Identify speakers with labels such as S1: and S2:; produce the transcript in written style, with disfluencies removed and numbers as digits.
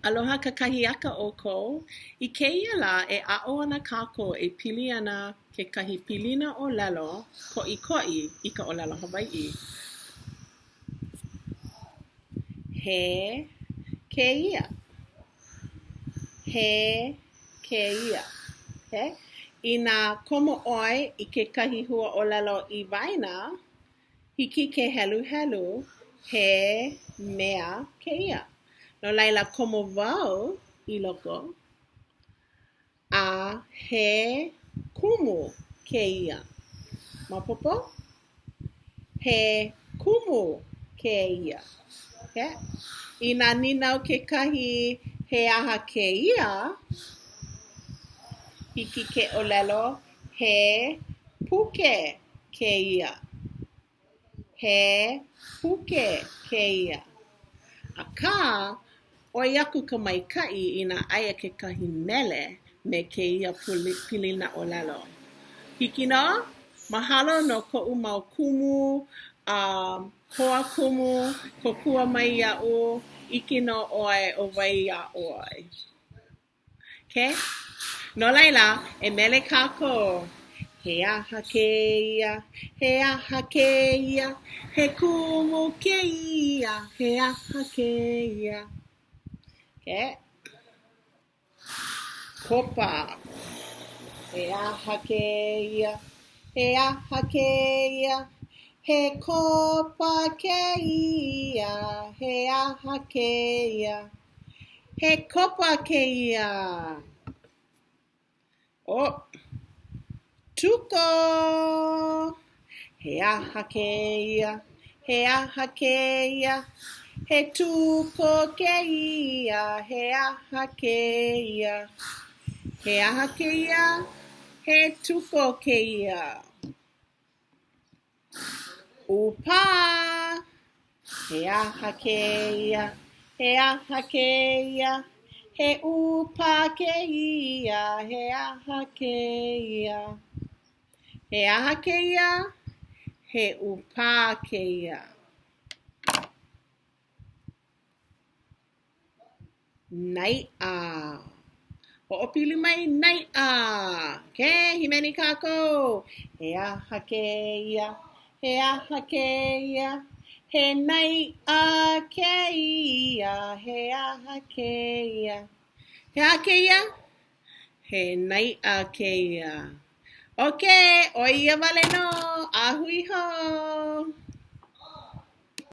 S1: Aloha kakahiaka ʻoukou. I kēia la e ʻaʻo ana kākou e pili ana kekahi pilina ʻōlelo koʻikoʻi i ka ʻōlelo Hawaiʻi. He kēia. He kēia. Okay? I nā komo ʻoe i kekahi hua ʻōlelo i waena, hiki ke helu helu, he mea kēia. No laila komo wau I loko, a he kumu kēia. Maopopo? He kumu kēia. Okay? I nā ninau kekahi he aha kēia, hiki ke ʻōlelo, he puke kēia. He puke kēia. Akā, oi aku ka maikaʻi I nā aia kekahi mele me kēia pilina ʻōlelo. Hiki nō, mahalo no koʻu mau kumu, hoa kumu, kokua mai iaʻu, iki no ʻoe o wai iaʻoe. Okay? No laila, e mele kākou. He aha kēia, he aha kēia, he kumu kēia, he aha kēia. Okay? Kopa. He aha kēia, he aha kēia, he kopa kēia, he aha kēia, he kopa kēia. Oh, tuko. He aha kēia, he aha kēia, he tuko kēia, he aha kēia. He aha kēia, he tuko kēia. Upa. He aha kēia, he aha kēia, he upa kēia, he aha kēia. He aha kēia, he upa kēia. Nai'a. Ho'opili mai nai'a. Okay, himeni kākou. He aha kēia, he aha kēia, he nai'a kēia, he aha kēia. He aha kēia, he nai'a kēia. Okay, o ia wale no, ahui ho.